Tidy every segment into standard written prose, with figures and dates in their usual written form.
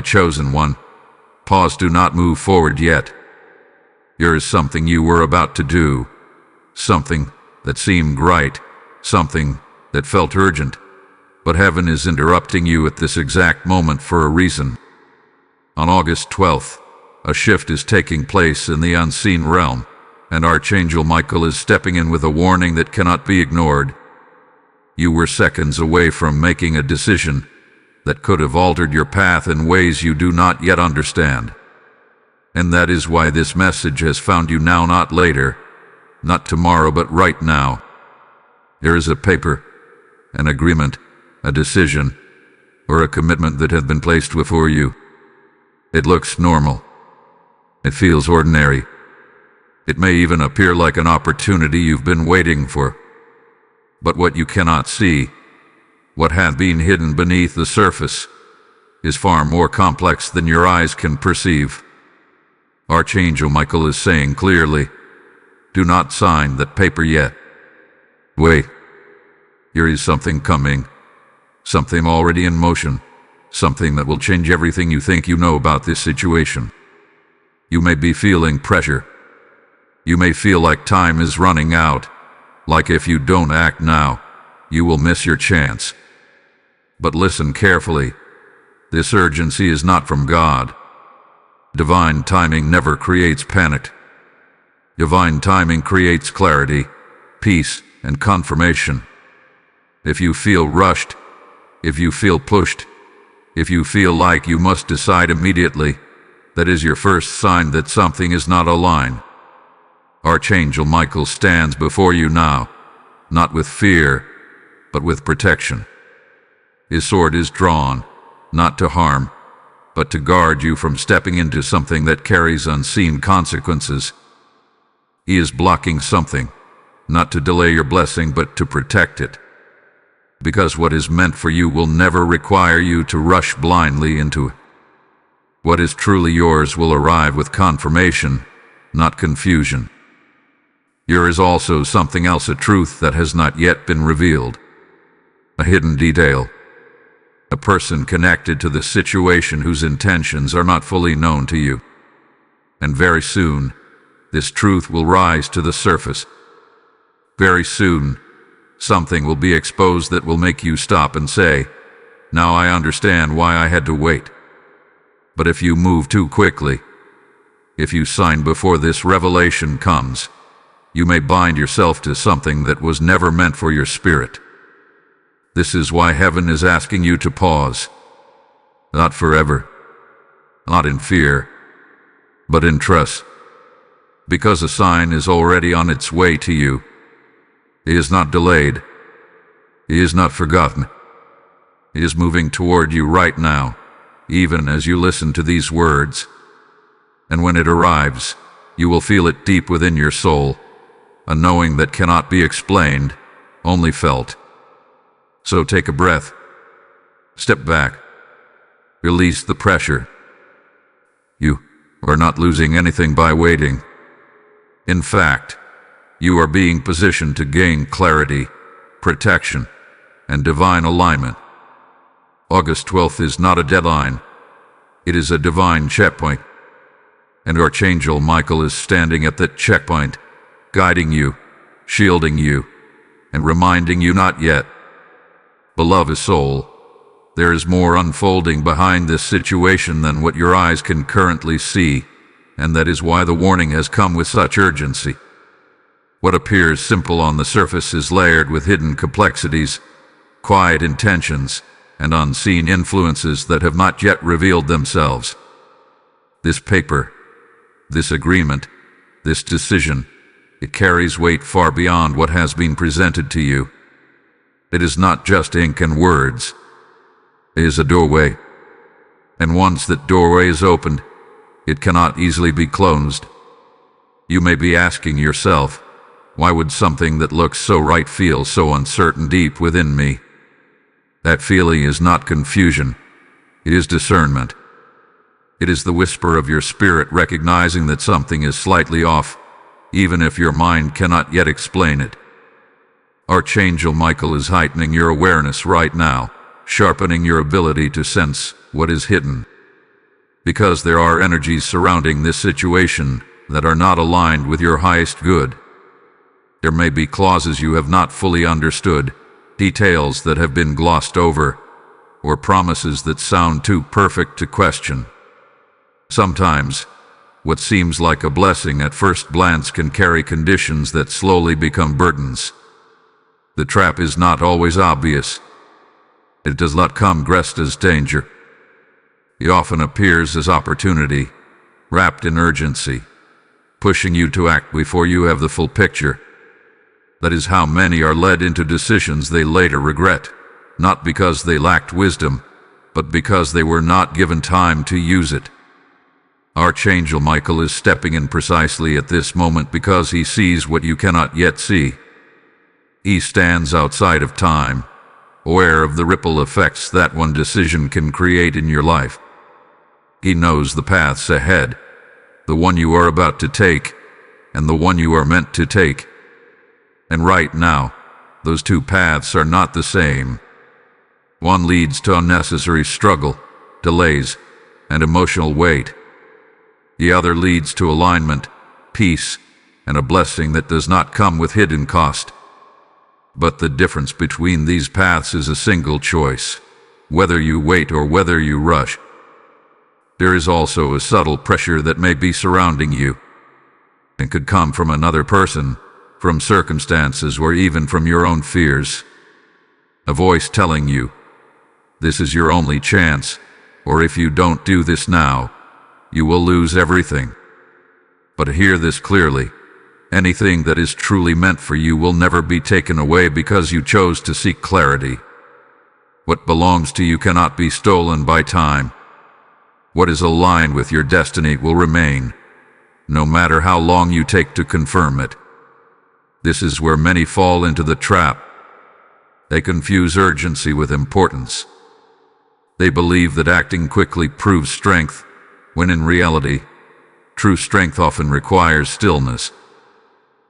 My chosen one, pause, do not move forward yet. Here is something you were about to do, something that seemed right, something that felt urgent, but heaven is interrupting you at this exact moment for a reason. On August 12th, a shift is taking place in the unseen realm, and Archangel Michael is stepping in with a warning that cannot be ignored. You were seconds away from making a decision that could have altered your path in ways you do not yet understand. And that is why this message has found you now, not later, not tomorrow, but right now. There is a paper, an agreement, a decision, or a commitment that has been placed before you. It looks normal. It feels ordinary. It may even appear like an opportunity you've been waiting for. But what you cannot see, what had been hidden beneath the surface, is far more complex than your eyes can perceive. Archangel Michael is saying clearly, do not sign that paper yet. Wait. Here is something coming, something already in motion, something that will change everything you think you know about this situation. You may be feeling pressure. You may feel like time is running out, like if you don't act now, you will miss your chance. But listen carefully. This urgency is not from God. Divine timing never creates panic. Divine timing creates clarity, peace, and confirmation. If you feel rushed, if you feel pushed, if you feel like you must decide immediately, that is your first sign that something is not aligned. Archangel Michael stands before you now, not with fear, but with protection. His sword is drawn, not to harm, but to guard you from stepping into something that carries unseen consequences. He is blocking something, not to delay your blessing, but to protect it. Because what is meant for you will never require you to rush blindly into it. What is truly yours will arrive with confirmation, not confusion. Here is also something else, a truth that has not yet been revealed. A hidden detail. A person connected to the situation whose intentions are not fully known to you. And very soon, this truth will rise to the surface. Very soon, something will be exposed that will make you stop and say, now I understand why I had to wait. But if you move too quickly, if you sign before this revelation comes, you may bind yourself to something that was never meant for your spirit. This is why heaven is asking you to pause. Not forever, not in fear, but in trust. Because a sign is already on its way to you. He is not delayed. He is not forgotten. He is moving toward you right now, even as you listen to these words. And when it arrives, you will feel it deep within your soul, a knowing that cannot be explained, only felt. So take a breath. Step back. Release the pressure. You are not losing anything by waiting. In fact, you are being positioned to gain clarity, protection, and divine alignment. August 12th is not a deadline. It is a divine checkpoint. And Archangel Michael is standing at that checkpoint, guiding you, shielding you, and reminding you not yet. Beloved soul, there is more unfolding behind this situation than what your eyes can currently see, and that is why the warning has come with such urgency. What appears simple on the surface is layered with hidden complexities, quiet intentions, and unseen influences that have not yet revealed themselves. This paper, this agreement, this decision, it carries weight far beyond what has been presented to you. It is not just ink and words. It is a doorway. And once that doorway is opened, it cannot easily be closed. You may be asking yourself, why would something that looks so right feel so uncertain deep within me? That feeling is not confusion. It is discernment. It is the whisper of your spirit recognizing that something is slightly off, even if your mind cannot yet explain it. Archangel Michael is heightening your awareness right now, sharpening your ability to sense what is hidden. because there are energies surrounding this situation that are not aligned with your highest good. There may be clauses you have not fully understood, details that have been glossed over, or promises that sound too perfect to question. Sometimes, what seems like a blessing at first glance can carry conditions that slowly become burdens. The trap is not always obvious. It does not come dressed as danger. It often appears as opportunity, wrapped in urgency, pushing you to act before you have the full picture. That is how many are led into decisions they later regret, not because they lacked wisdom, but because they were not given time to use it. Archangel Michael is stepping in precisely at this moment because he sees what you cannot yet see. He stands outside of time, aware of the ripple effects that one decision can create in your life. He knows the paths ahead, the one you are about to take, and the one you are meant to take. And right now, those two paths are not the same. One leads to unnecessary struggle, delays, and emotional weight. The other leads to alignment, peace, and a blessing that does not come with hidden cost. But the difference between these paths is a single choice, whether you wait or whether you rush. There is also a subtle pressure that may be surrounding you, and could come from another person, from circumstances, or even from your own fears. A voice telling you, this is your only chance, or if you don't do this now, you will lose everything. But hear this clearly. Anything that is truly meant for you will never be taken away because you chose to seek clarity. What belongs to you cannot be stolen by time. What is aligned with your destiny will remain, no matter how long you take to confirm it. This is where many fall into the trap. They confuse urgency with importance. They believe that acting quickly proves strength, when in reality, true strength often requires stillness.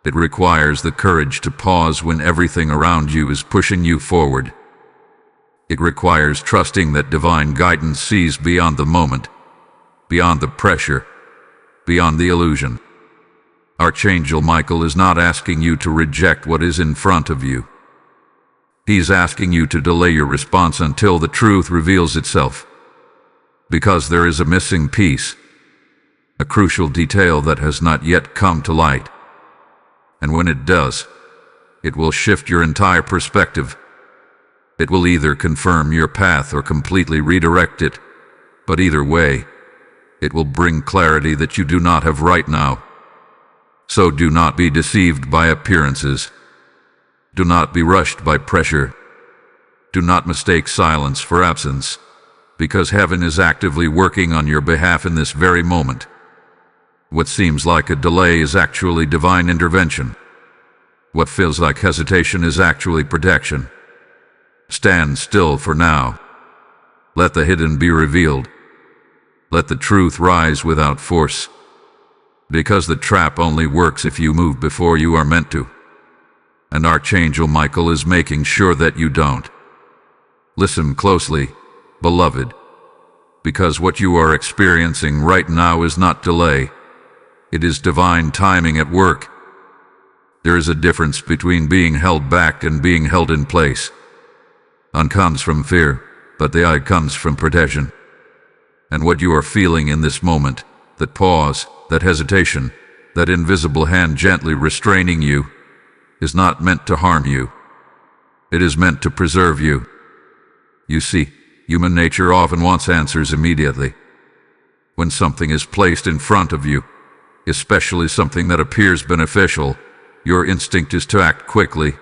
It requires the courage to pause when everything around you is pushing you forward. It requires trusting that divine guidance sees beyond the moment, beyond the pressure, beyond the illusion. Archangel Michael is not asking you to reject what is in front of you. He's asking you to delay your response until the truth reveals itself. Because there is a missing piece, a crucial detail that has not yet come to light. And when it does, it will shift your entire perspective. It will either confirm your path or completely redirect it, but either way, it will bring clarity that you do not have right now. So do not be deceived by appearances. Do not be rushed by pressure. Do not mistake silence for absence, because heaven is actively working on your behalf in this very moment. What seems like a delay is actually divine intervention. What feels like hesitation is actually protection. Stand still for now. Let the hidden be revealed. Let the truth rise without force. Because the trap only works if you move before you are meant to. And Archangel Michael is making sure that you don't. Listen closely, beloved, because what you are experiencing right now is not delay. It is divine timing at work. There is a difference between being held back and being held in place. One comes from fear, but the other comes from protection. And what you are feeling in this moment, that pause, that hesitation, that invisible hand gently restraining you, is not meant to harm you. It is meant to preserve you. You see, human nature often wants answers immediately. When something is placed in front of you, especially something that appears beneficial, your instinct is to act quickly,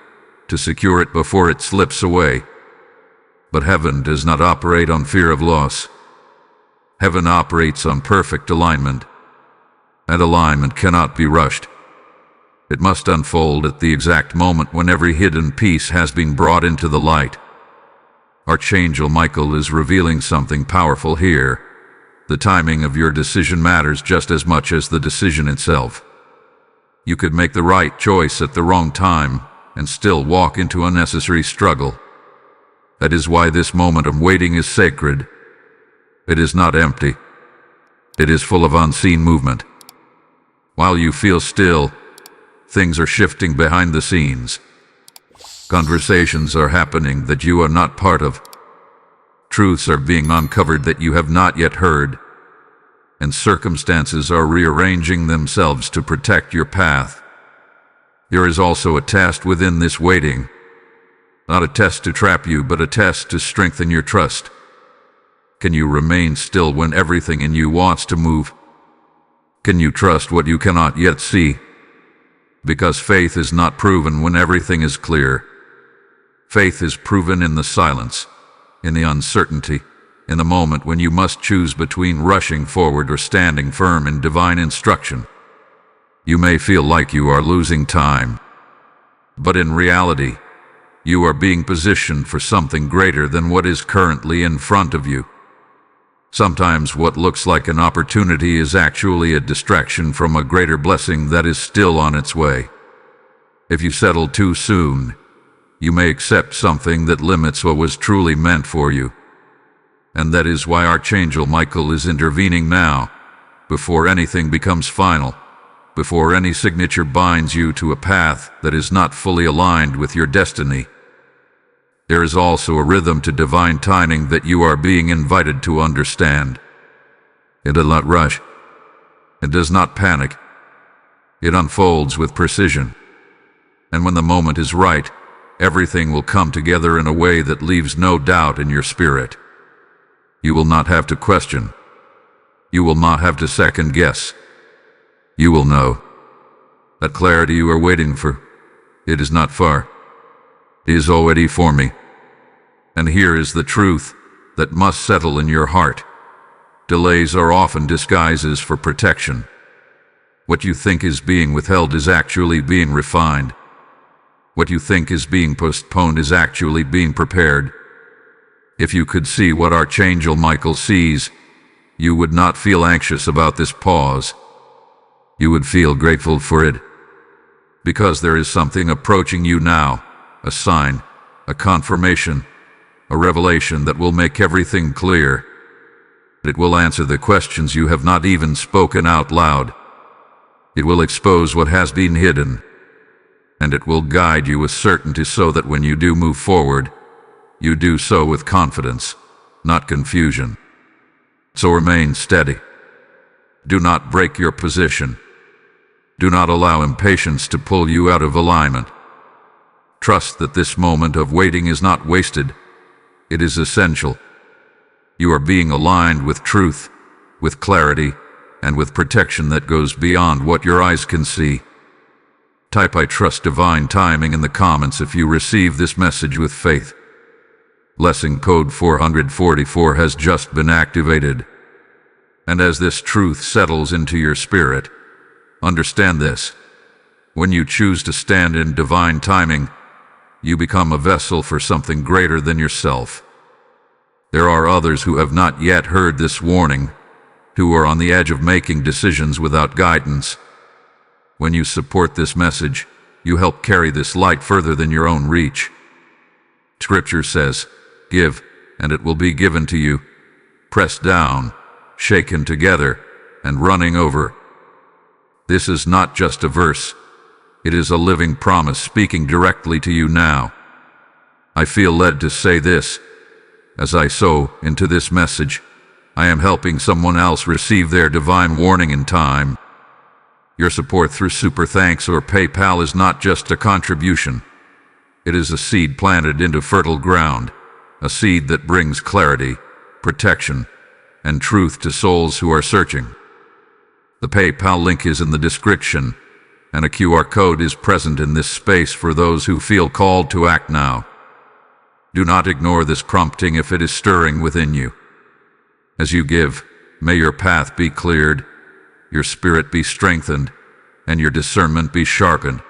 to secure it before it slips away. But heaven does not operate on fear of loss. Heaven operates on perfect alignment. And alignment cannot be rushed. It must unfold at the exact moment when every hidden piece has been brought into the light. Archangel Michael is revealing something powerful here. The timing of your decision matters just as much as the decision itself. You could make the right choice at the wrong time and still walk into unnecessary struggle. That is why this moment of waiting is sacred. It is not empty. It is full of unseen movement. While you feel still, things are shifting behind the scenes. Conversations are happening that you are not part of. Truths are being uncovered that you have not yet heard. And circumstances are rearranging themselves to protect your path. There is also a test within this waiting. Not a test to trap you, but a test to strengthen your trust. Can you remain still when everything in you wants to move? Can you trust what you cannot yet see? Because faith is not proven when everything is clear. Faith is proven in the silence, in the uncertainty, in the moment when you must choose between rushing forward or standing firm in divine instruction. You may feel like you are losing time, but in reality, you are being positioned for something greater than what is currently in front of you. Sometimes what looks like an opportunity is actually a distraction from a greater blessing that is still on its way. If you settle too soon, you may accept something that limits what was truly meant for you. And that is why Archangel Michael is intervening now, before anything becomes final, before any signature binds you to a path that is not fully aligned with your destiny. There is also a rhythm to divine timing that you are being invited to understand. It does not rush. It does not panic. It unfolds with precision. And when the moment is right, everything will come together in a way that leaves no doubt in your spirit. You will not have to question. You will not have to second guess. You will know that clarity you are waiting for, it is not far. It is already for me. And here is the truth that must settle in your heart. Delays are often disguises for protection. What you think is being withheld is actually being refined. What you think is being postponed is actually being prepared. If you could see what Archangel Michael sees, you would not feel anxious about this pause. You would feel grateful for it. Because there is something approaching you now, a sign, a confirmation, a revelation that will make everything clear. It will answer the questions you have not even spoken out loud. It will expose what has been hidden. And it will guide you with certainty so that when you do move forward, you do so with confidence, not confusion. So remain steady. Do not break your position. Do not allow impatience to pull you out of alignment. Trust that this moment of waiting is not wasted. It is essential. You are being aligned with truth, with clarity, and with protection that goes beyond what your eyes can see. Type "I trust divine timing" in the comments if you receive this message with faith. Blessing code 444 has just been activated. And as this truth settles into your spirit, understand this. When you choose to stand in divine timing, you become a vessel for something greater than yourself. There are others who have not yet heard this warning, who are on the edge of making decisions without guidance. When you support this message, you help carry this light further than your own reach. Scripture says, "Give, and it will be given to you, pressed down, shaken together, and running over." This is not just a verse. It is a living promise speaking directly to you now. I feel led to say this. As I sow into this message, I am helping someone else receive their divine warning in time. Your support through Super Thanks or PayPal is not just a contribution. It is a seed planted into fertile ground, a seed that brings clarity, protection, and truth to souls who are searching. The PayPal link is in the description, and a QR code is present in this space for those who feel called to act now. Do not ignore this prompting if it is stirring within you. As you give, may your path be cleared, your spirit be strengthened, and your discernment be sharpened.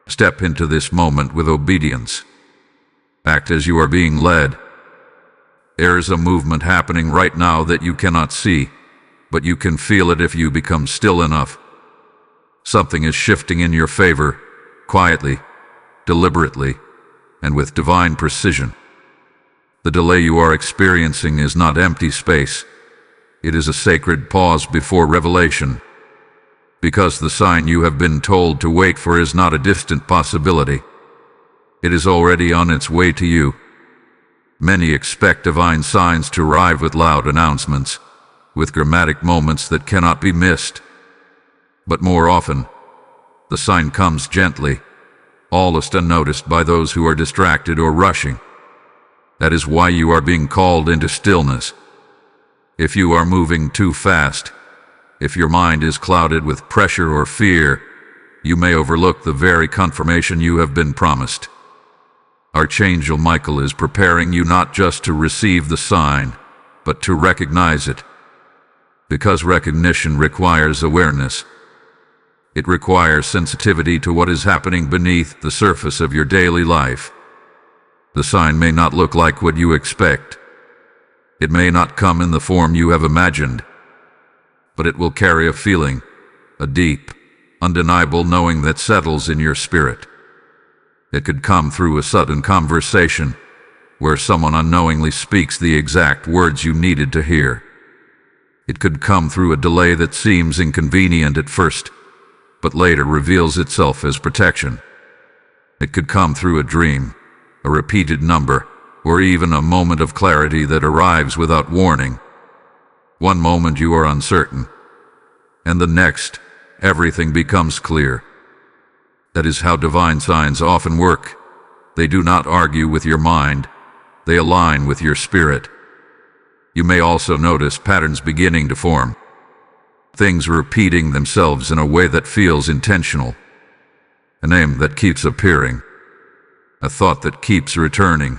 Step into this moment with obedience. Act as you are being led. There is a movement happening right now that you cannot see, but you can feel it if you become still enough. Something is shifting in your favor, quietly, deliberately, and with divine precision. The delay you are experiencing is not empty space. It is a sacred pause before revelation, because the sign you have been told to wait for is not a distant possibility. It is already on its way to you. Many expect divine signs to arrive with loud announcements, with dramatic moments that cannot be missed. But more often, the sign comes gently, almost unnoticed by those who are distracted or rushing. That is why you are being called into stillness. If you are moving too fast, if your mind is clouded with pressure or fear, you may overlook the very confirmation you have been promised. Archangel Michael is preparing you not just to receive the sign, but to recognize it. Because recognition requires awareness. It requires sensitivity to what is happening beneath the surface of your daily life. The sign may not look like what you expect. It may not come in the form you have imagined, but it will carry a feeling, a deep, undeniable knowing that settles in your spirit. It could come through a sudden conversation, where someone unknowingly speaks the exact words you needed to hear. It could come through a delay that seems inconvenient at first, but later reveals itself as protection. It could come through a dream, a repeated number, or even a moment of clarity that arrives without warning. One moment you are uncertain, and the next, everything becomes clear. That is how divine signs often work. They do not argue with your mind, they align with your spirit. You may also notice patterns beginning to form. Things repeating themselves in a way that feels intentional. A name that keeps appearing. A thought that keeps returning.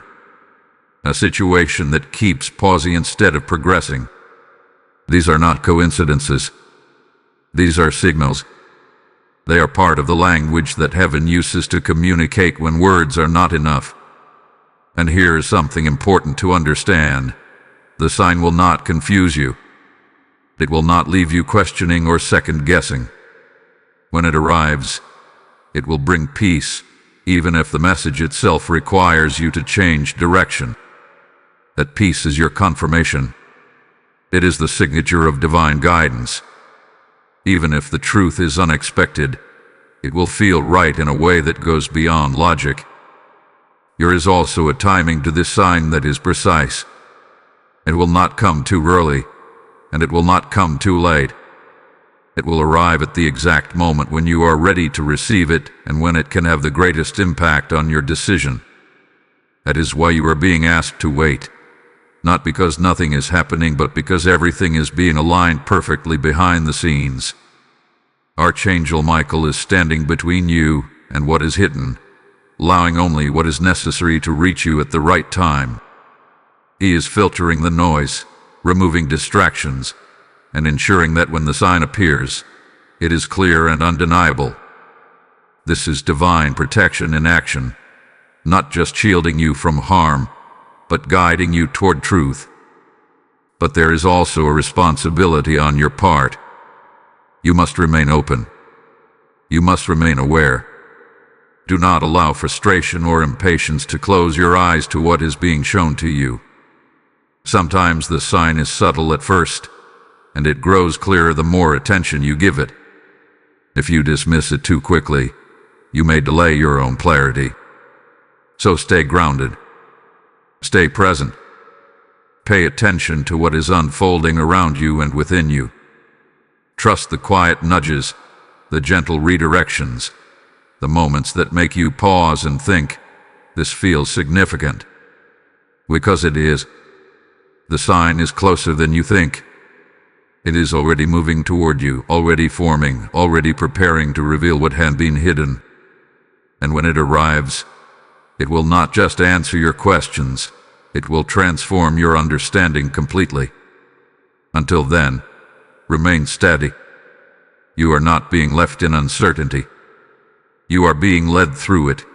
A situation that keeps pausing instead of progressing. These are not coincidences. These are signals. They are part of the language that heaven uses to communicate when words are not enough. And here is something important to understand. The sign will not confuse you. It will not leave you questioning or second-guessing. When it arrives, it will bring peace, even if the message itself requires you to change direction. That peace is your confirmation. It is the signature of divine guidance. Even if the truth is unexpected, it will feel right in a way that goes beyond logic. There is also a timing to this sign that is precise. It will not come too early, and it will not come too late. It will arrive at the exact moment when you are ready to receive it and when it can have the greatest impact on your decision. That is why you are being asked to wait. Not because nothing is happening, but because everything is being aligned perfectly behind the scenes. Archangel Michael is standing between you and what is hidden, allowing only what is necessary to reach you at the right time. He is filtering the noise, removing distractions, and ensuring that when the sign appears, it is clear and undeniable. This is divine protection in action, not just shielding you from harm, but guiding you toward truth. But there is also a responsibility on your part. You must remain open. You must remain aware. Do not allow frustration or impatience to close your eyes to what is being shown to you. Sometimes the sign is subtle at first, and it grows clearer the more attention you give it. If you dismiss it too quickly, you may delay your own clarity. So stay grounded. Stay present. Pay attention to what is unfolding around you and within you. Trust the quiet nudges, the gentle redirections, the moments that make you pause and think, this feels significant. Because it is. The sign is closer than you think. It is already moving toward you, already forming, already preparing to reveal what had been hidden. And when it arrives, it will not just answer your questions, it will transform your understanding completely. Until then, remain steady. You are not being left in uncertainty. You are being led through it,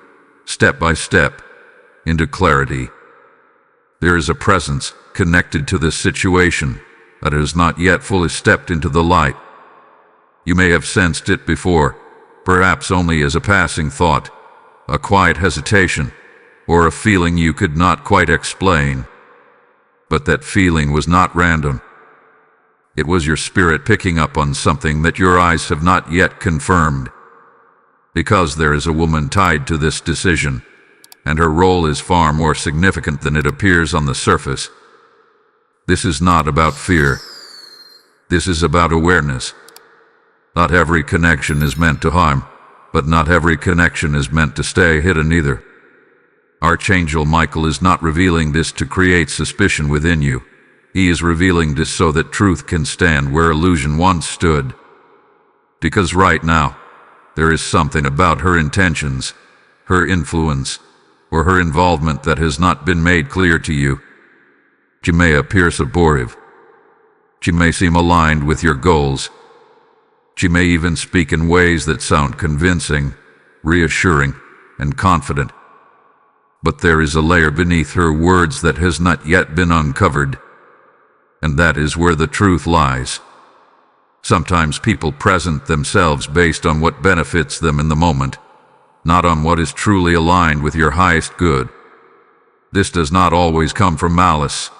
step by step, into clarity. There is a presence connected to this situation that has not yet fully stepped into the light. You may have sensed it before, perhaps only as a passing thought, a quiet hesitation, or a feeling you could not quite explain. But that feeling was not random. It was your spirit picking up on something that your eyes have not yet confirmed. Because there is a woman tied to this decision, and her role is far more significant than it appears on the surface. This is not about fear. This is about awareness. Not every connection is meant to harm, but not every connection is meant to stay hidden either. Archangel Michael is not revealing this to create suspicion within you. He is revealing this so that truth can stand where illusion once stood. Because right now, there is something about her intentions, her influence, or her involvement that has not been made clear to you. She may appear supportive. She may seem aligned with your goals. She may even speak in ways that sound convincing, reassuring, and confident. But there is a layer beneath her words that has not yet been uncovered. And that is where the truth lies. Sometimes people present themselves based on what benefits them in the moment, not on what is truly aligned with your highest good. This does not always come from malice.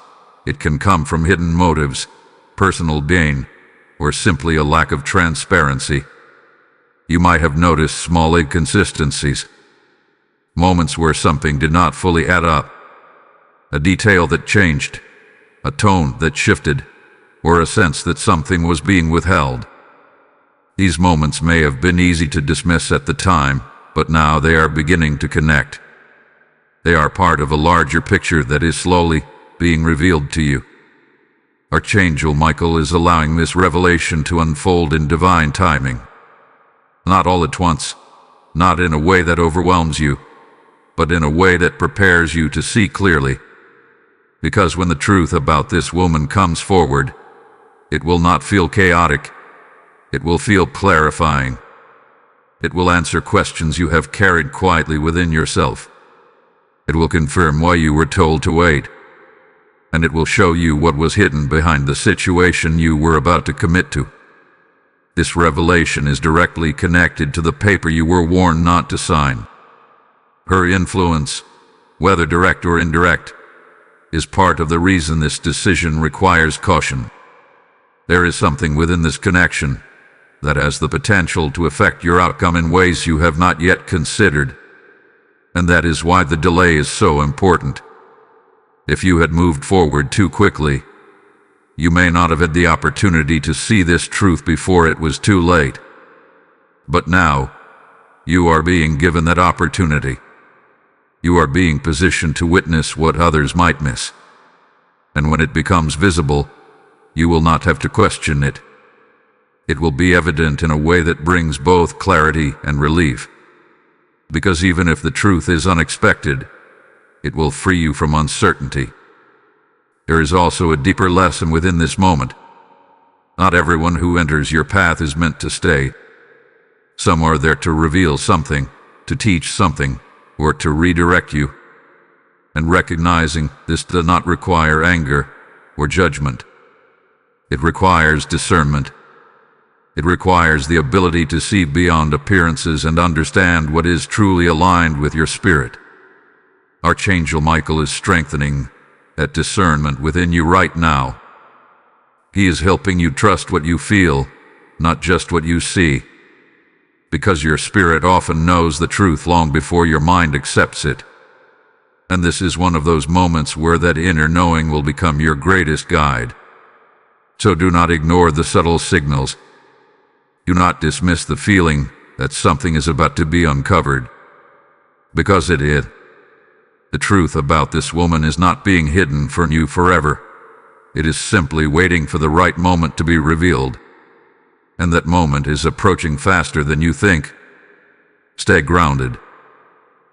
It can come from hidden motives, personal gain, or simply a lack of transparency. You might have noticed small inconsistencies, moments where something did not fully add up, a detail that changed, a tone that shifted, or a sense that something was being withheld. These moments may have been easy to dismiss at the time, but now they are beginning to connect. They are part of a larger picture that is slowly being revealed to you. Archangel Michael is allowing this revelation to unfold in divine timing. Not all at once, not in a way that overwhelms you, but in a way that prepares you to see clearly. Because when the truth about this woman comes forward, it will not feel chaotic. It will feel clarifying. It will answer questions you have carried quietly within yourself. It will confirm why you were told to wait. And it will show you what was hidden behind the situation you were about to commit to. This revelation is directly connected to the paper you were warned not to sign. Her influence, whether direct or indirect, is part of the reason this decision requires caution. There is something within this connection that has the potential to affect your outcome in ways you have not yet considered, and that is why the delay is so important. If you had moved forward too quickly, you may not have had the opportunity to see this truth before it was too late. But now, you are being given that opportunity. You are being positioned to witness what others might miss. And when it becomes visible, you will not have to question it. It will be evident in a way that brings both clarity and relief. Because even if the truth is unexpected, it will free you from uncertainty. There is also a deeper lesson within this moment. Not everyone who enters your path is meant to stay. Some are there to reveal something, to teach something, or to redirect you. And recognizing this does not require anger or judgment. It requires discernment. It requires the ability to see beyond appearances and understand what is truly aligned with your spirit. Archangel Michael is strengthening that discernment within you right now. He is helping you trust what you feel, not just what you see. Because your spirit often knows the truth long before your mind accepts it. And this is one of those moments where that inner knowing will become your greatest guide. So do not ignore the subtle signals. Do not dismiss the feeling that something is about to be uncovered. Because it is. The truth about this woman is not being hidden from you forever. It is simply waiting for the right moment to be revealed. And that moment is approaching faster than you think. Stay grounded.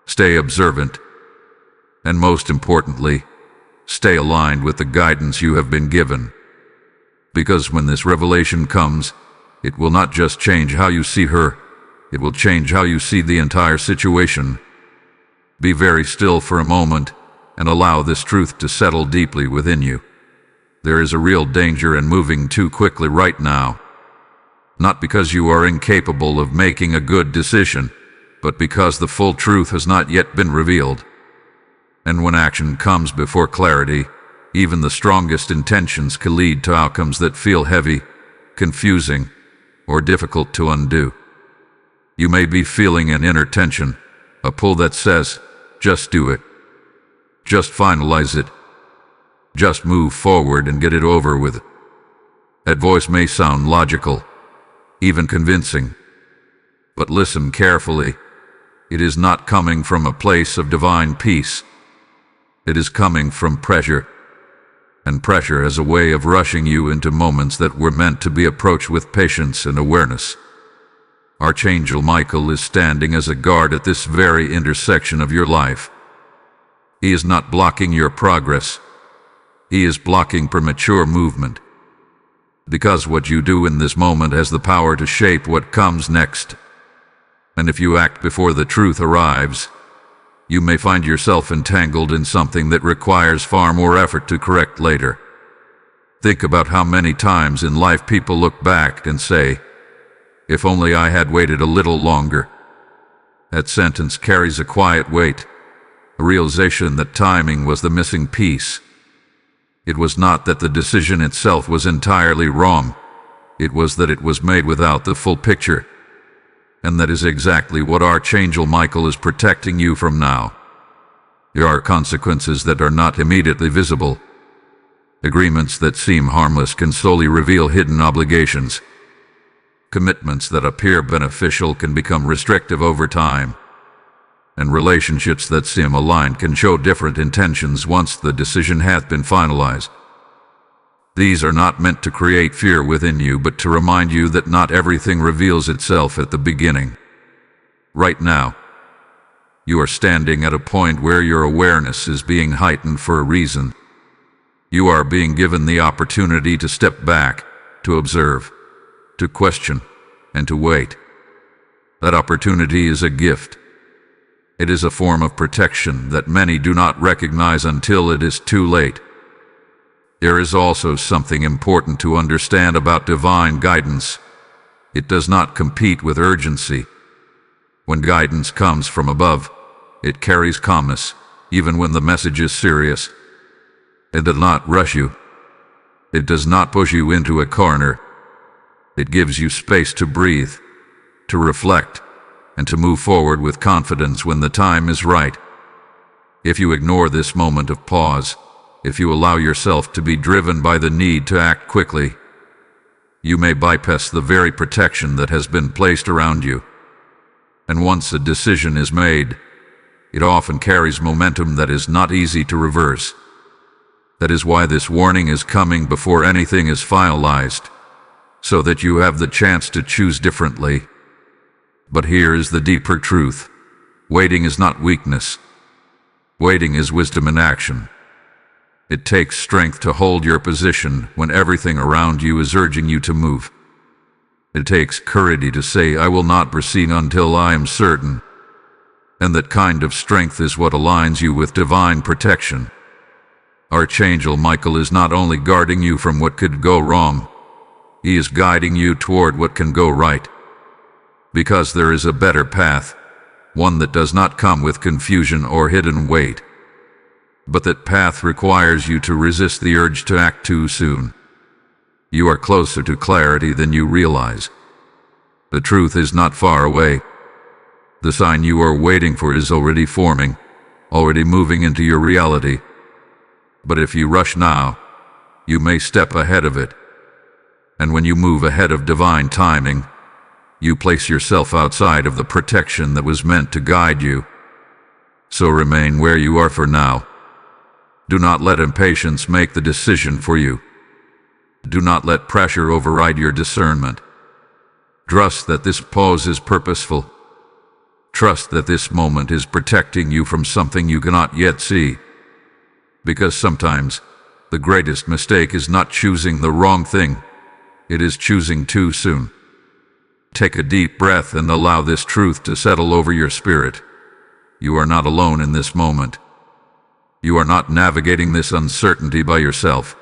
Stay observant. And most importantly, stay aligned with the guidance you have been given. Because when this revelation comes, it will not just change how you see her, it will change how you see the entire situation. Be very still for a moment and allow this truth to settle deeply within you. There is a real danger in moving too quickly right now. Not because you are incapable of making a good decision, but because the full truth has not yet been revealed. And when action comes before clarity, even the strongest intentions can lead to outcomes that feel heavy, confusing, or difficult to undo. You may be feeling an inner tension, a pull that says, just do it. Just finalize it. Just move forward and get it over with. That voice may sound logical, even convincing. But listen carefully. It is not coming from a place of divine peace. It is coming from pressure. And pressure as a way of rushing you into moments that were meant to be approached with patience and awareness. Archangel Michael is standing as a guard at this very intersection of your life. He is not blocking your progress. He is blocking premature movement. Because what you do in this moment has the power to shape what comes next. And if you act before the truth arrives, you may find yourself entangled in something that requires far more effort to correct later. Think about how many times in life people look back and say, "If only I had waited a little longer." That sentence carries a quiet weight, a realization that timing was the missing piece. It was not that the decision itself was entirely wrong. It was that it was made without the full picture. And that is exactly what Archangel Michael is protecting you from now. There are consequences that are not immediately visible. Agreements that seem harmless can slowly reveal hidden obligations. Commitments that appear beneficial can become restrictive over time. And relationships that seem aligned can show different intentions once the decision hath been finalized. These are not meant to create fear within you, but to remind you that not everything reveals itself at the beginning. Right now, you are standing at a point where your awareness is being heightened for a reason. You are being given the opportunity to step back, to observe, to question, and to wait. That opportunity is a gift. It is a form of protection that many do not recognize until it is too late. There is also something important to understand about divine guidance. It does not compete with urgency. When guidance comes from above, it carries calmness, even when the message is serious. It does not rush you. It does not push you into a corner. It gives you space to breathe, to reflect, and to move forward with confidence when the time is right. If you ignore this moment of pause, if you allow yourself to be driven by the need to act quickly, you may bypass the very protection that has been placed around you. And once a decision is made, it often carries momentum that is not easy to reverse. That is why this warning is coming before anything is finalized, so that you have the chance to choose differently. But here is the deeper truth. Waiting is not weakness. Waiting is wisdom in action. It takes strength to hold your position when everything around you is urging you to move. It takes courage to say, "I will not proceed until I am certain." And that kind of strength is what aligns you with divine protection. Archangel Michael is not only guarding you from what could go wrong, he is guiding you toward what can go right. Because there is a better path, one that does not come with confusion or hidden weight. But that path requires you to resist the urge to act too soon. You are closer to clarity than you realize. The truth is not far away. The sign you are waiting for is already forming, already moving into your reality. But if you rush now, you may step ahead of it. And when you move ahead of divine timing, you place yourself outside of the protection that was meant to guide you. So remain where you are for now. Do not let impatience make the decision for you. Do not let pressure override your discernment. Trust that this pause is purposeful. Trust that this moment is protecting you from something you cannot yet see. Because sometimes, the greatest mistake is not choosing the wrong thing. It is choosing too soon. Take a deep breath and allow this truth to settle over your spirit. You are not alone in this moment. You are not navigating this uncertainty by yourself.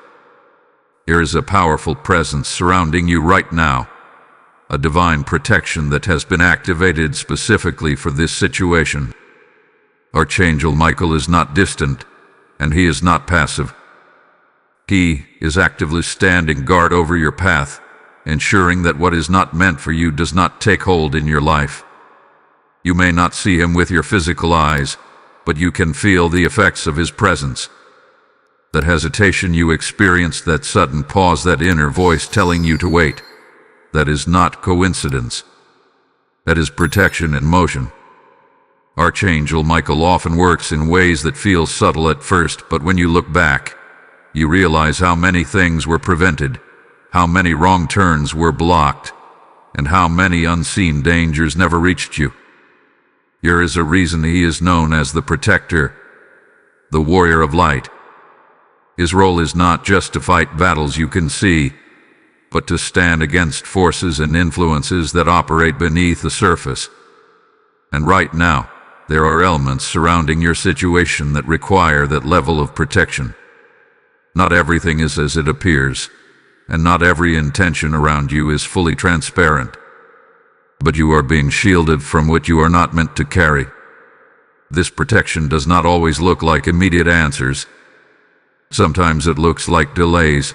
There is a powerful presence surrounding you right now, a divine protection that has been activated specifically for this situation. Archangel Michael is not distant, and he is not passive. He is actively standing guard over your path, ensuring that what is not meant for you does not take hold in your life. You may not see him with your physical eyes, but you can feel the effects of his presence. That hesitation you experience, that sudden pause, that inner voice telling you to wait, that is not coincidence. That is protection in motion. Archangel Michael often works in ways that feel subtle at first, but when you look back, you realize how many things were prevented, how many wrong turns were blocked, and how many unseen dangers never reached you. There is a reason he is known as the protector, the warrior of light. His role is not just to fight battles you can see, but to stand against forces and influences that operate beneath the surface. And right now, there are elements surrounding your situation that require that level of protection. Not everything is as it appears, and not every intention around you is fully transparent. But you are being shielded from what you are not meant to carry. This protection does not always look like immediate answers. Sometimes it looks like delays.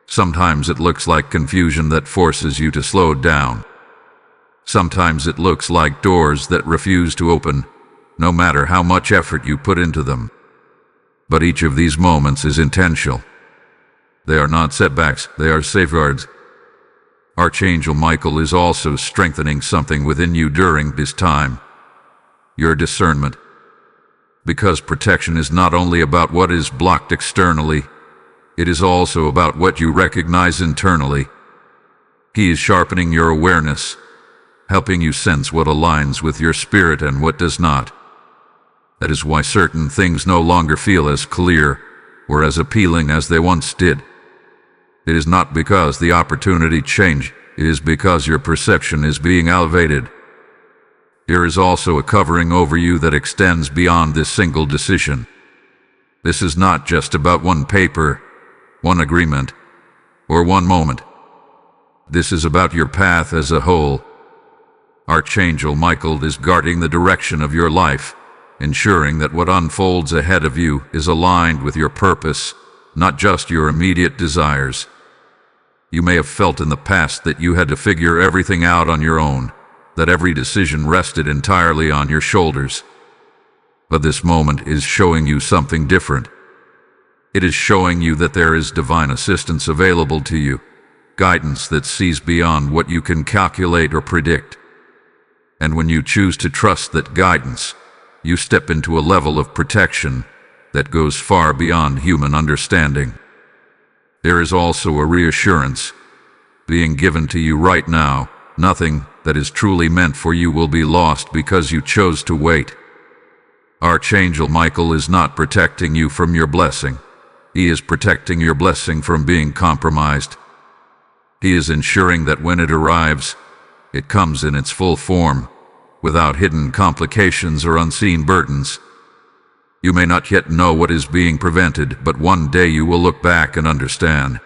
Sometimes it looks like confusion that forces you to slow down. Sometimes it looks like doors that refuse to open, no matter how much effort you put into them. But each of these moments is intentional. They are not setbacks, they are safeguards. Archangel Michael is also strengthening something within you during this time. Your discernment. Because protection is not only about what is blocked externally, it is also about what you recognize internally. He is sharpening your awareness, helping you sense what aligns with your spirit and what does not. That is why certain things no longer feel as clear or as appealing as they once did. It is not because the opportunity changed, it is because your perception is being elevated. There is also a covering over you that extends beyond this single decision. This is not just about one paper, one agreement, or one moment. This is about your path as a whole. Archangel Michael is guarding the direction of your life, ensuring that what unfolds ahead of you is aligned with your purpose, not just your immediate desires. You may have felt in the past that you had to figure everything out on your own, that every decision rested entirely on your shoulders. But this moment is showing you something different. It is showing you that there is divine assistance available to you, guidance that sees beyond what you can calculate or predict. And when you choose to trust that guidance, you step into a level of protection that goes far beyond human understanding. There is also a reassurance being given to you right now. Nothing that is truly meant for you will be lost because you chose to wait. Archangel Michael is not protecting you from your blessing. He is protecting your blessing from being compromised. He is ensuring that when it arrives, it comes in its full form, without hidden complications or unseen burdens. You may not yet know what is being prevented, but one day you will look back and understand.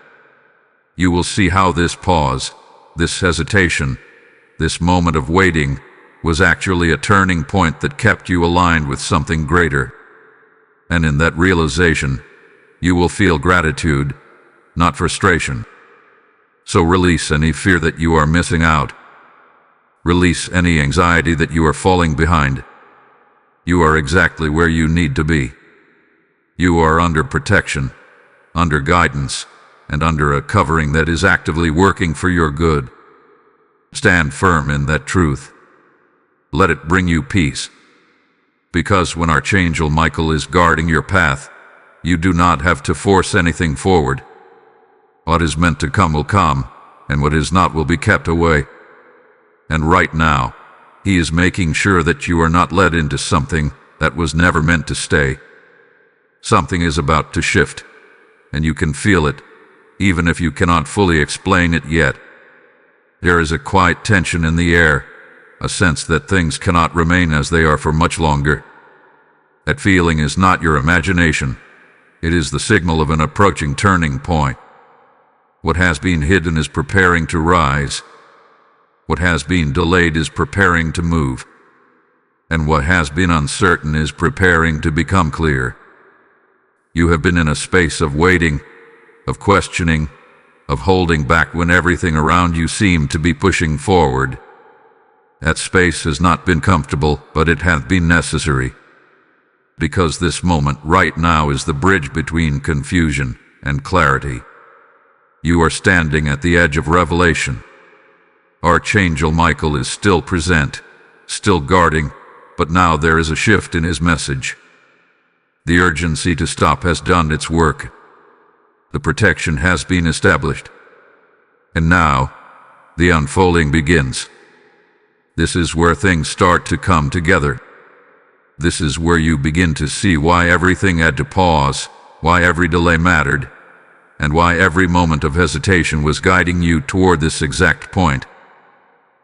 You will see how this pause, this hesitation, this moment of waiting was actually a turning point that kept you aligned with something greater. And in that realization, you will feel gratitude, not frustration. So release any fear that you are missing out. Release any anxiety that you are falling behind. You are exactly where you need to be. You are under protection, under guidance, and under a covering that is actively working for your good. Stand firm in that truth. Let it bring you peace. Because when Archangel Michael is guarding your path, you do not have to force anything forward. What is meant to come will come, and what is not will be kept away. And right now, he is making sure that you are not led into something that was never meant to stay. Something is about to shift, and you can feel it, even if you cannot fully explain it yet. There is a quiet tension in the air, a sense that things cannot remain as they are for much longer. That feeling is not your imagination. It is the signal of an approaching turning point. What has been hidden is preparing to rise. What has been delayed is preparing to move. And what has been uncertain is preparing to become clear. You have been in a space of waiting, of questioning, of holding back when everything around you seemed to be pushing forward. That space has not been comfortable, but it hath been necessary. Because this moment right now is the bridge between confusion and clarity. You are standing at the edge of revelation. Archangel Michael is still present, still guarding, but now there is a shift in his message. The urgency to stop has done its work. The protection has been established. And now, the unfolding begins. This is where things start to come together. This is where you begin to see why everything had to pause, why every delay mattered, and why every moment of hesitation was guiding you toward this exact point.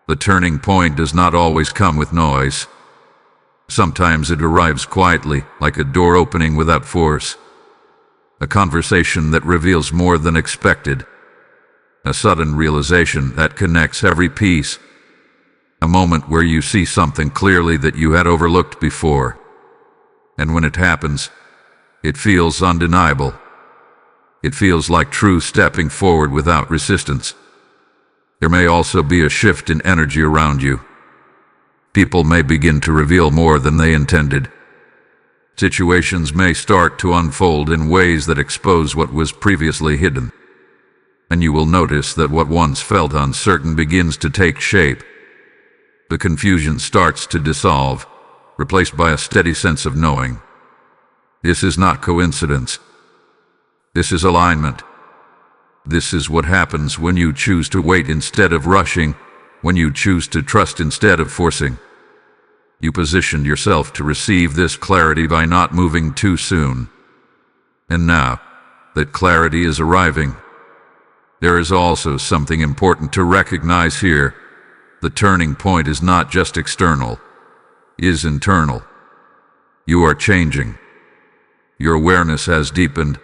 The turning point does not always come with noise. Sometimes it arrives quietly, like a door opening without force. A conversation that reveals more than expected. A sudden realization that connects every piece. A moment where you see something clearly that you had overlooked before. And when it happens, it feels undeniable. It feels like true stepping forward without resistance. There may also be a shift in energy around you. People may begin to reveal more than they intended. Situations may start to unfold in ways that expose what was previously hidden. And you will notice that what once felt uncertain begins to take shape. The confusion starts to dissolve, replaced by a steady sense of knowing. This is not coincidence. This is alignment. This is what happens when you choose to wait instead of rushing, when you choose to trust instead of forcing. You positioned yourself to receive this clarity by not moving too soon. And now that clarity is arriving, there is also something important to recognize here. The turning point is not just external, it is internal. You are changing. Your awareness has deepened.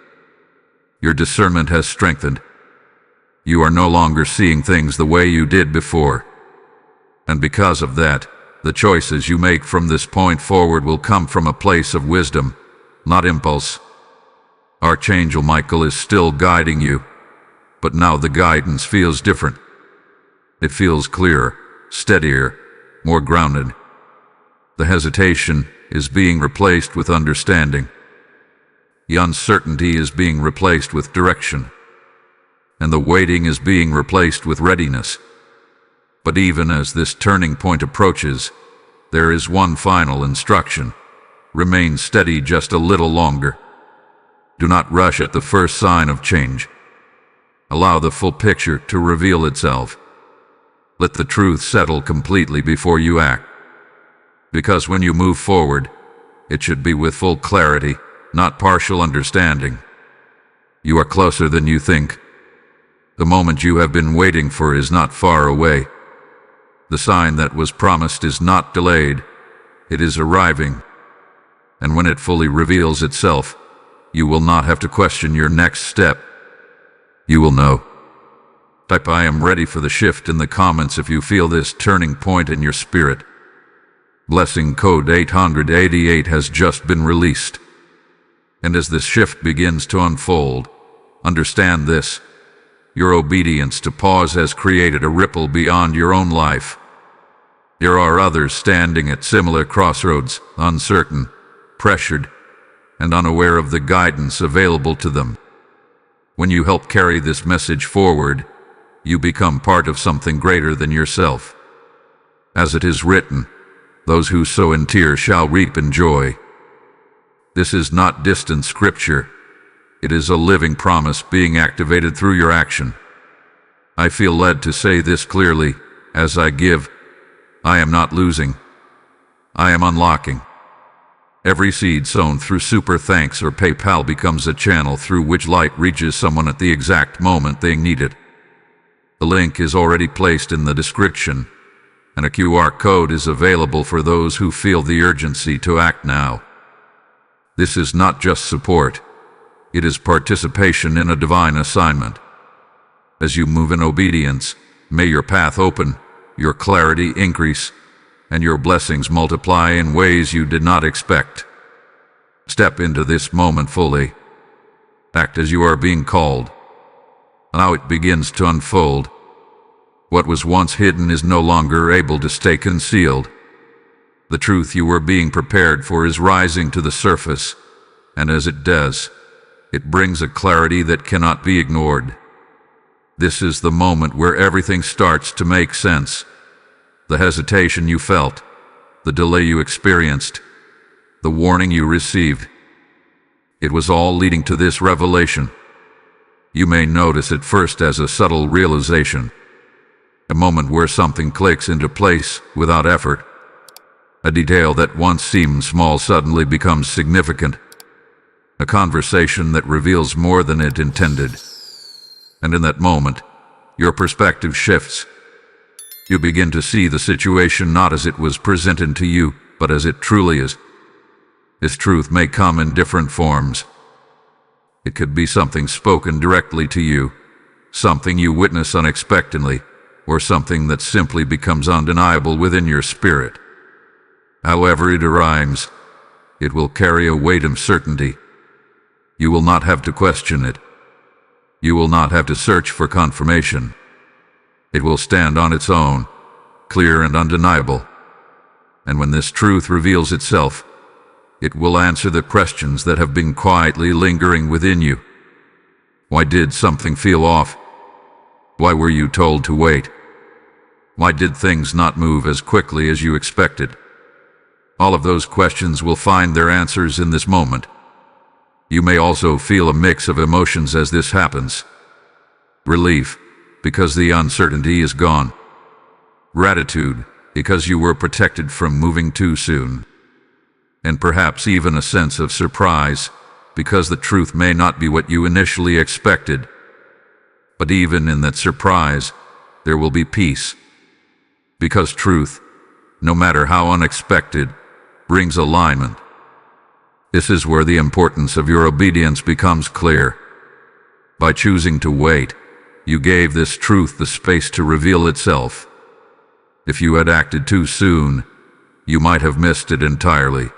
Your discernment has strengthened. You are no longer seeing things the way you did before. And because of that, the choices you make from this point forward will come from a place of wisdom, not impulse. Archangel Michael is still guiding you, but now the guidance feels different. It feels clearer, steadier, more grounded. The hesitation is being replaced with understanding. The uncertainty is being replaced with direction. And the waiting is being replaced with readiness. But even as this turning point approaches, there is one final instruction. Remain steady just a little longer. Do not rush at the first sign of change. Allow the full picture to reveal itself. Let the truth settle completely before you act. Because when you move forward, it should be with full clarity, not partial understanding. You are closer than you think. The moment you have been waiting for is not far away. The sign that was promised is not delayed. It is arriving. And when it fully reveals itself, you will not have to question your next step. You will know. Type "I am ready" for the shift in the comments if you feel this turning point in your spirit. Blessing code 888 has just been released. And as this shift begins to unfold, understand this. Your obedience to pause has created a ripple beyond your own life. There are others standing at similar crossroads, uncertain, pressured, and unaware of the guidance available to them. When you help carry this message forward, you become part of something greater than yourself. As it is written, those who sow in tears shall reap in joy. This is not distant scripture. It is a living promise being activated through your action. I feel led to say this clearly as I give. I am not losing. I am unlocking. Every seed sown through Super Thanks or PayPal becomes a channel through which light reaches someone at the exact moment they need it. The link is already placed in the description, and a QR code is available for those who feel the urgency to act now. This is not just support. It is participation in a divine assignment. As you move in obedience, may your path open, your clarity increase, and your blessings multiply in ways you did not expect. Step into this moment fully. Act as you are being called, Now it begins to unfold. What was once hidden is no longer able to stay concealed. The truth you were being prepared for is rising to the surface, and as it does, it brings a clarity that cannot be ignored. This is the moment where everything starts to make sense. The hesitation you felt, the delay you experienced, the warning you received. It was all leading to this revelation. You may notice it first as a subtle realization, a moment where something clicks into place without effort. A detail that once seemed small suddenly becomes significant. A conversation that reveals more than it intended. And in that moment, your perspective shifts. You begin to see the situation not as it was presented to you, but as it truly is. This truth may come in different forms. It could be something spoken directly to you, something you witness unexpectedly, or something that simply becomes undeniable within your spirit. However it arrives, it will carry a weight of certainty. You will not have to question it. You will not have to search for confirmation. It will stand on its own, clear and undeniable. And when this truth reveals itself, it will answer the questions that have been quietly lingering within you. Why did something feel off? Why were you told to wait? Why did things not move as quickly as you expected? All of those questions will find their answers in this moment. You may also feel a mix of emotions as this happens. Relief, because the uncertainty is gone. Gratitude, because you were protected from moving too soon. And perhaps even a sense of surprise, because the truth may not be what you initially expected. But even in that surprise, there will be peace. Because truth, no matter how unexpected, brings alignment. This is where the importance of your obedience becomes clear. By choosing to wait, you gave this truth the space to reveal itself. If you had acted too soon, you might have missed it entirely.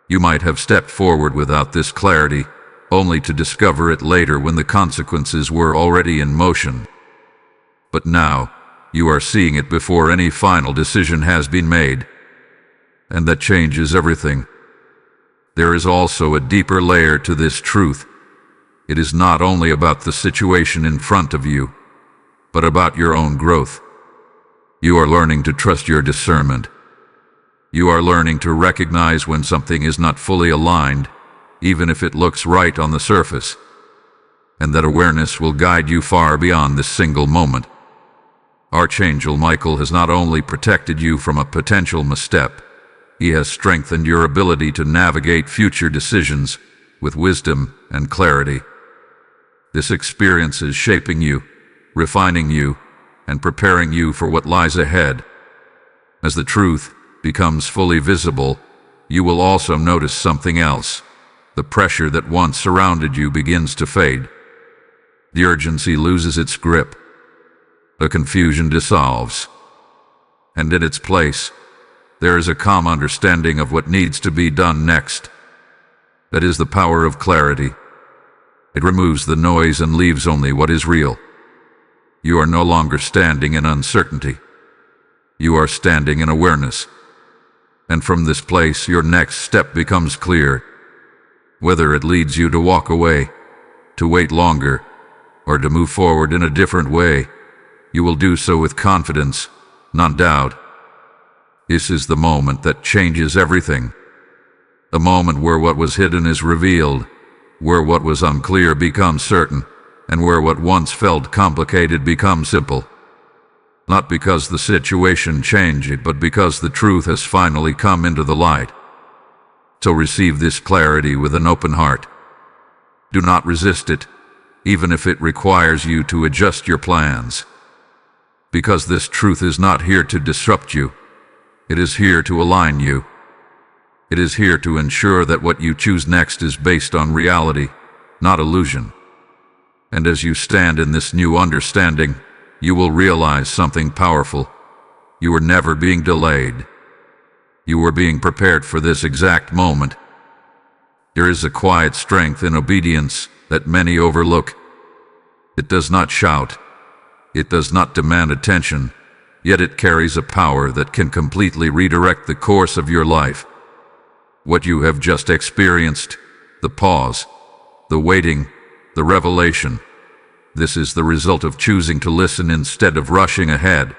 You might have stepped forward without this clarity, only to discover it later when the consequences were already in motion. But now, you are seeing it before any final decision has been made. And that changes everything. There is also a deeper layer to this truth. It is not only about the situation in front of you, but about your own growth. You are learning to trust your discernment. You are learning to recognize when something is not fully aligned, even if it looks right on the surface. And that awareness will guide you far beyond this single moment. Archangel Michael has not only protected you from a potential misstep, he has strengthened your ability to navigate future decisions with wisdom and clarity. This experience is shaping you, refining you, and preparing you for what lies ahead. As the truth becomes fully visible, you will also notice something else. The pressure that once surrounded you begins to fade. The urgency loses its grip. The confusion dissolves. And in its place, there is a calm understanding of what needs to be done next. That is the power of clarity. It removes the noise and leaves only what is real. You are no longer standing in uncertainty. You are standing in awareness. And from this place, your next step becomes clear. Whether it leads you to walk away, to wait longer, or to move forward in a different way, you will do so with confidence, not doubt. This is the moment that changes everything. The moment where what was hidden is revealed, where what was unclear becomes certain, and where what once felt complicated becomes simple. Not because the situation changed, but because the truth has finally come into the light. So receive this clarity with an open heart. Do not resist it, even if it requires you to adjust your plans. Because this truth is not here to disrupt you. It is here to align you. It is here to ensure that what you choose next is based on reality, not illusion. And as you stand in this new understanding, you will realize something powerful. You were never being delayed. You were being prepared for this exact moment. There is a quiet strength in obedience that many overlook. It does not shout. It does not demand attention, yet it carries a power that can completely redirect the course of your life. What you have just experienced, the pause, the waiting, the revelation, this is the result of choosing to listen instead of rushing ahead.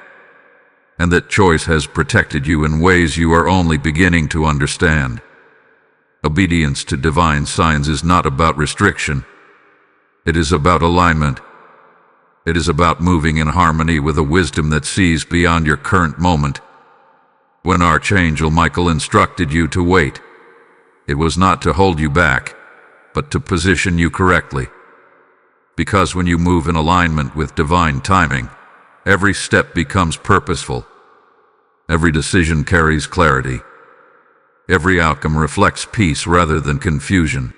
And that choice has protected you in ways you are only beginning to understand. Obedience to divine signs is not about restriction. It is about alignment. It is about moving in harmony with a wisdom that sees beyond your current moment. When Archangel Michael instructed you to wait, it was not to hold you back, but to position you correctly. Because when you move in alignment with divine timing, every step becomes purposeful. Every decision carries clarity. Every outcome reflects peace rather than confusion.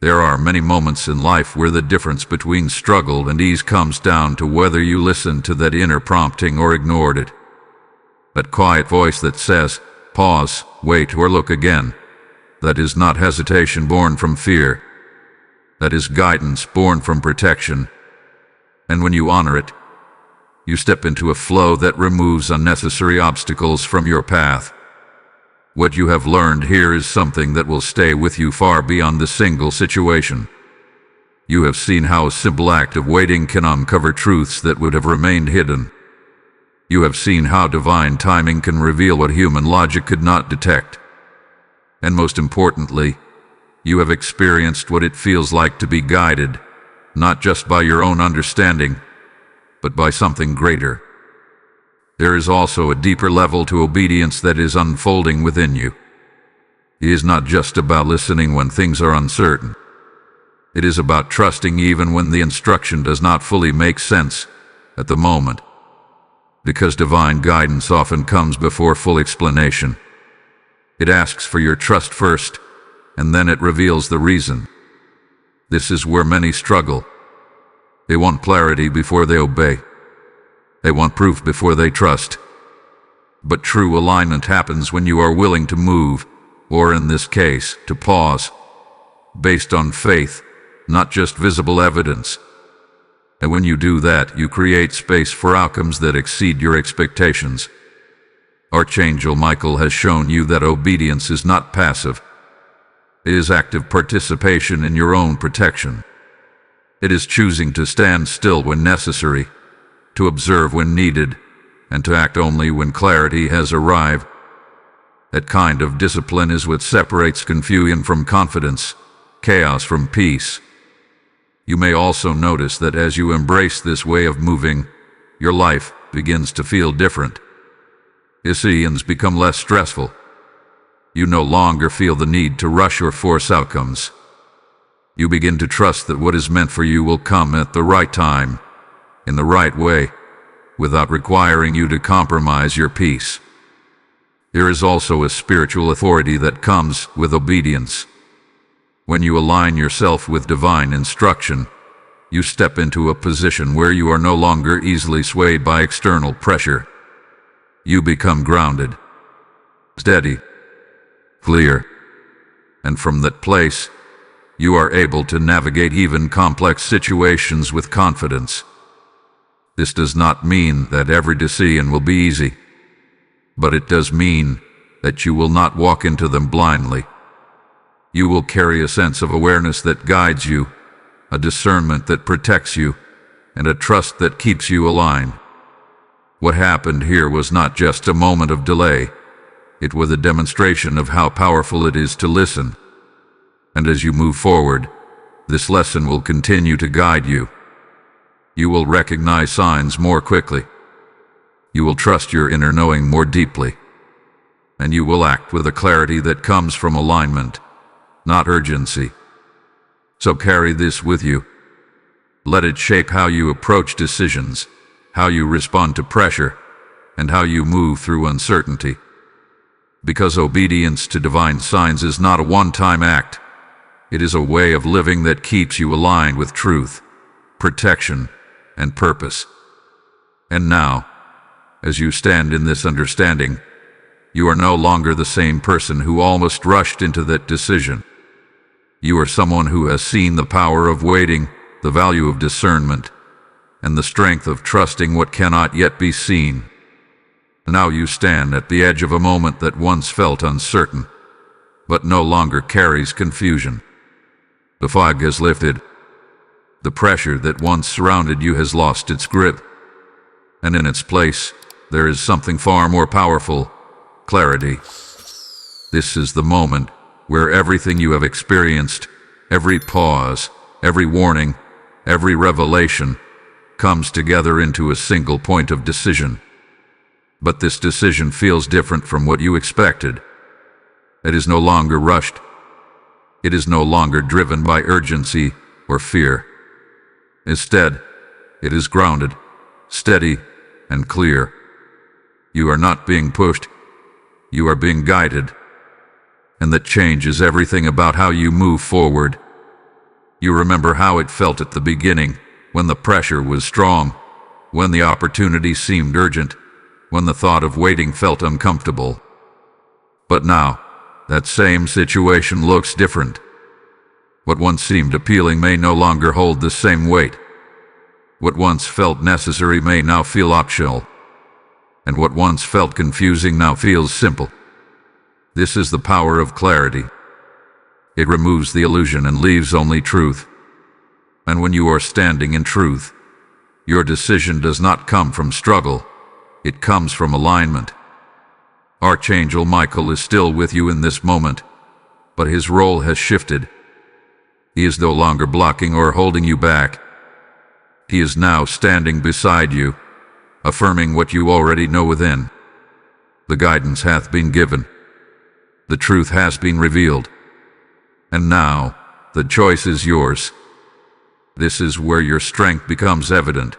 There are many moments in life where the difference between struggle and ease comes down to whether you listened to that inner prompting or ignored it. That quiet voice that says, pause, wait, or look again. That is not hesitation born from fear. That is guidance born from protection. And when you honor it, you step into a flow that removes unnecessary obstacles from your path. What you have learned here is something that will stay with you far beyond the single situation. You have seen how a simple act of waiting can uncover truths that would have remained hidden. You have seen how divine timing can reveal what human logic could not detect. And most importantly, you have experienced what it feels like to be guided, not just by your own understanding, but by something greater. There is also a deeper level to obedience that is unfolding within you. It is not just about listening when things are uncertain. It is about trusting even when the instruction does not fully make sense at the moment. Because divine guidance often comes before full explanation. It asks for your trust first, and then it reveals the reason. This is where many struggle. They want clarity before they obey. They want proof before they trust. But true alignment happens when you are willing to move, or in this case, to pause, based on faith, not just visible evidence. And when you do that, you create space for outcomes that exceed your expectations. Archangel Michael has shown you that obedience is not passive. It is active participation in your own protection. It is choosing to stand still when necessary, to observe when needed, and to act only when clarity has arrived. That kind of discipline is what separates confusion from confidence, chaos from peace. You may also notice that as you embrace this way of moving, your life begins to feel different. Decisions become less stressful. You no longer feel the need to rush or force outcomes. You begin to trust that what is meant for you will come at the right time, in the right way, without requiring you to compromise your peace. There is also a spiritual authority that comes with obedience. When you align yourself with divine instruction, you step into a position where you are no longer easily swayed by external pressure. You become grounded, steady, clear, and from that place, you are able to navigate even complex situations with confidence. This does not mean that every decision will be easy, but it does mean that you will not walk into them blindly. You will carry a sense of awareness that guides you, a discernment that protects you, and a trust that keeps you aligned. What happened here was not just a moment of delay. It was a demonstration of how powerful it is to listen. And as you move forward, this lesson will continue to guide you. You will recognize signs more quickly. You will trust your inner knowing more deeply. And you will act with a clarity that comes from alignment, not urgency. So carry this with you. Let it shape how you approach decisions, how you respond to pressure, and how you move through uncertainty. Because obedience to divine signs is not a one-time act. It is a way of living that keeps you aligned with truth, protection, and purpose. And now, as you stand in this understanding, you are no longer the same person who almost rushed into that decision. You are someone who has seen the power of waiting, the value of discernment, and the strength of trusting what cannot yet be seen. Now you stand at the edge of a moment that once felt uncertain, but no longer carries confusion. The fog has lifted. The pressure that once surrounded you has lost its grip, and in its place, there is something far more powerful: clarity. This is the moment where everything you have experienced, every pause, every warning, every revelation, comes together into a single point of decision. But this decision feels different from what you expected. It is no longer rushed. It is no longer driven by urgency or fear. Instead, it is grounded, steady, and clear. You are not being pushed. You are being guided. And that changes everything about how you move forward. You remember how it felt at the beginning, when the pressure was strong, when the opportunity seemed urgent, when the thought of waiting felt uncomfortable. But now, that same situation looks different. What once seemed appealing may no longer hold the same weight. What once felt necessary may now feel optional. And what once felt confusing now feels simple. This is the power of clarity. It removes the illusion and leaves only truth. And when you are standing in truth, your decision does not come from struggle. It comes from alignment. Archangel Michael is still with you in this moment, but his role has shifted. He is no longer blocking or holding you back. He is now standing beside you, affirming what you already know within. The guidance hath been given. The truth has been revealed. And now, the choice is yours. This is where your strength becomes evident.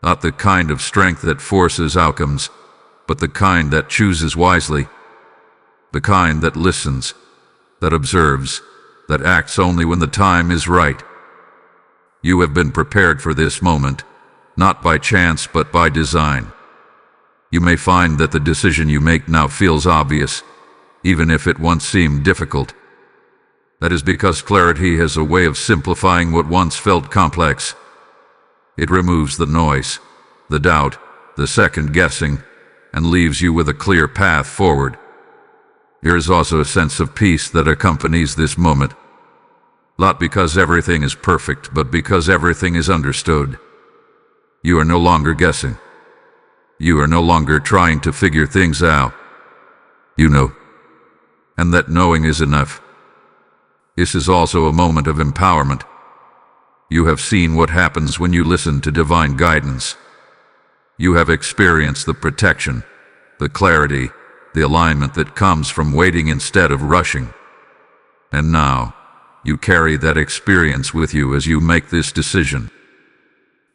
Not the kind of strength that forces outcomes, but the kind that chooses wisely. The kind that listens, that observes, that acts only when the time is right. You have been prepared for this moment, not by chance but by design. You may find that the decision you make now feels obvious, even if it once seemed difficult. That is because clarity has a way of simplifying what once felt complex. It removes the noise, the doubt, the second-guessing, and leaves you with a clear path forward. There is also a sense of peace that accompanies this moment. Not because everything is perfect, but because everything is understood. You are no longer guessing. You are no longer trying to figure things out. You know. And that knowing is enough. This is also a moment of empowerment. You have seen what happens when you listen to divine guidance. You have experienced the protection, the clarity, the alignment that comes from waiting instead of rushing. And now, you carry that experience with you as you make this decision.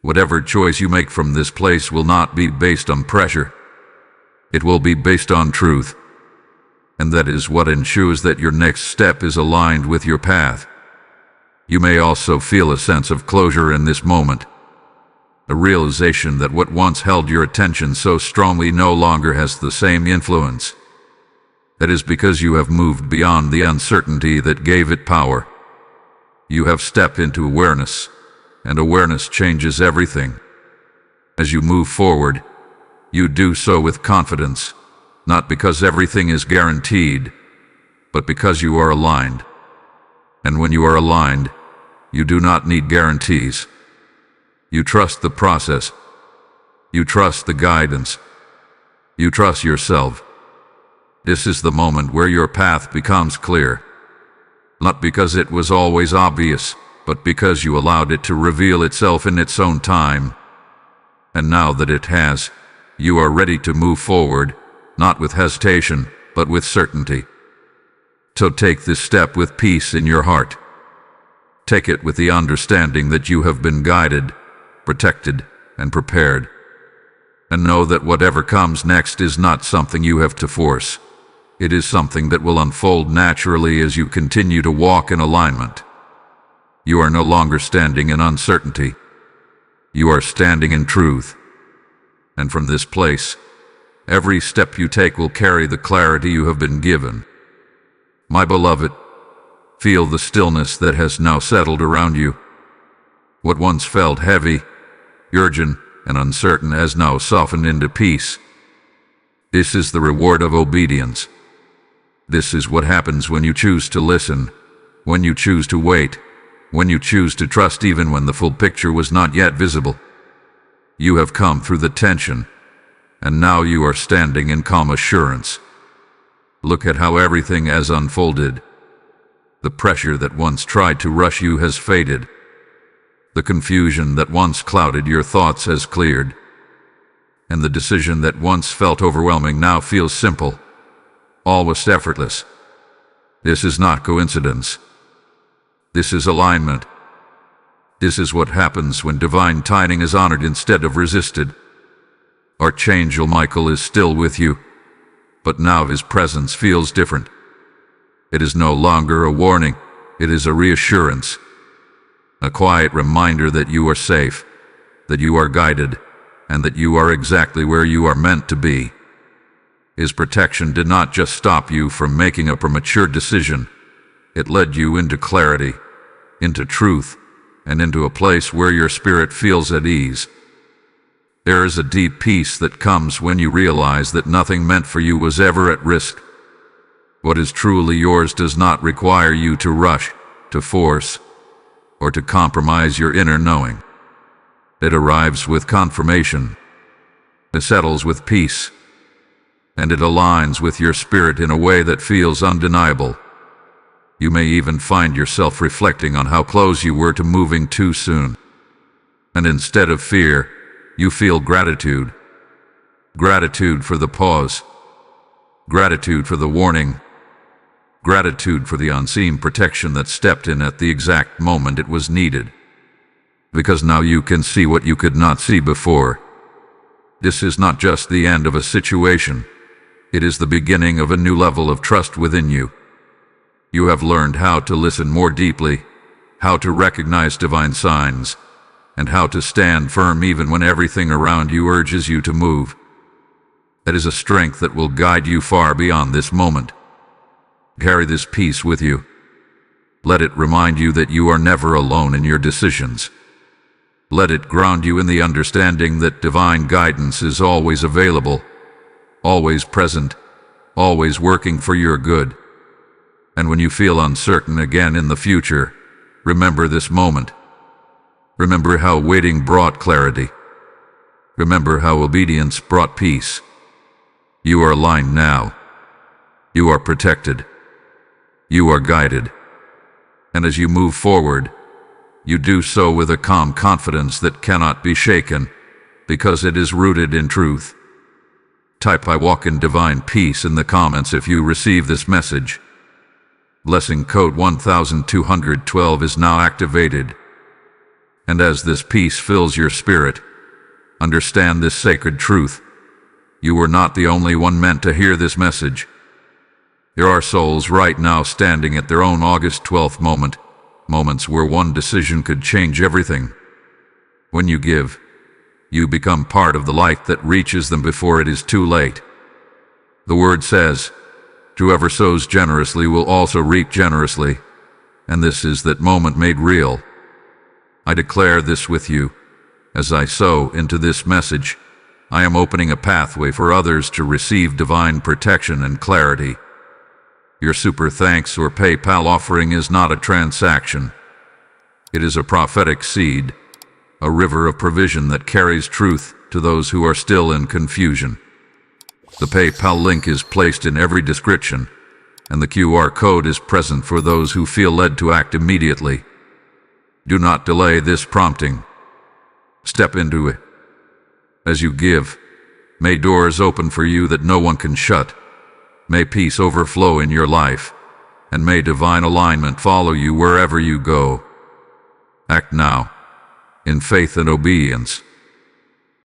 Whatever choice you make from this place will not be based on pressure. It will be based on truth. And that is what ensures that your next step is aligned with your path. You may also feel a sense of closure in this moment. A realization that what once held your attention so strongly no longer has the same influence. That is because you have moved beyond the uncertainty that gave it power. You have stepped into awareness, and awareness changes everything. As you move forward, you do so with confidence, not because everything is guaranteed, but because you are aligned. And when you are aligned, you do not need guarantees. You trust the process. You trust the guidance. You trust yourself. This is the moment where your path becomes clear. Not because it was always obvious, but because you allowed it to reveal itself in its own time. And now that it has, you are ready to move forward, not with hesitation, but with certainty. So take this step with peace in your heart. Take it with the understanding that you have been guided, protected, and prepared. And know that whatever comes next is not something you have to force. It is something that will unfold naturally as you continue to walk in alignment. You are no longer standing in uncertainty. You are standing in truth. And from this place, every step you take will carry the clarity you have been given. My beloved, feel the stillness that has now settled around you. What once felt heavy, urgent, and uncertain has now softened into peace. This is the reward of obedience. This is what happens when you choose to listen, when you choose to wait, when you choose to trust even when the full picture was not yet visible. You have come through the tension, and now you are standing in calm assurance. Look at how everything has unfolded. The pressure that once tried to rush you has faded. The confusion that once clouded your thoughts has cleared. And the decision that once felt overwhelming now feels simple, almost effortless. This is not coincidence. This is alignment. This is what happens when divine timing is honored instead of resisted. Archangel Michael is still with you, but now his presence feels different. It is no longer a warning, it is a reassurance. A quiet reminder that you are safe, that you are guided, and that you are exactly where you are meant to be. His protection did not just stop you from making a premature decision. It led you into clarity, into truth, and into a place where your spirit feels at ease. There is a deep peace that comes when you realize that nothing meant for you was ever at risk. What is truly yours does not require you to rush, to force, or to compromise your inner knowing. It arrives with confirmation. It settles with peace. And it aligns with your spirit in a way that feels undeniable. You may even find yourself reflecting on how close you were to moving too soon. And instead of fear, you feel gratitude. Gratitude for the pause. Gratitude for the warning. Gratitude for the unseen protection that stepped in at the exact moment it was needed. Because now you can see what you could not see before. This is not just the end of a situation. It is the beginning of a new level of trust within you. You have learned how to listen more deeply, how to recognize divine signs, and how to stand firm even when everything around you urges you to move. That is a strength that will guide you far beyond this moment. Carry this peace with you. Let it remind you that you are never alone in your decisions. Let it ground you in the understanding that divine guidance is always available, always present, always working for your good. And when you feel uncertain again in the future, remember this moment. Remember how waiting brought clarity. Remember how obedience brought peace. You are aligned now. You are protected. You are guided. And as you move forward, you do so with a calm confidence that cannot be shaken, because it is rooted in truth. Type "I walk in divine peace" in the comments if you receive this message. Blessing code 1212 is now activated. And as this peace fills your spirit, understand this sacred truth. You were not the only one meant to hear this message. There are souls right now standing at their own August 12th moments where one decision could change everything. When you give, you become part of the light that reaches them before it is too late. The word says, "Whoever sows generously will also reap generously," and this is that moment made real. I declare this with you. As I sow into this message, I am opening a pathway for others to receive divine protection and clarity. Your super thanks or PayPal offering is not a transaction. It is a prophetic seed, a river of provision that carries truth to those who are still in confusion. The PayPal link is placed in every description, and the QR code is present for those who feel led to act immediately. Do not delay this prompting. Step into it. As you give, may doors open for you that no one can shut. May peace overflow in your life, and may divine alignment follow you wherever you go. Act now, in faith and obedience.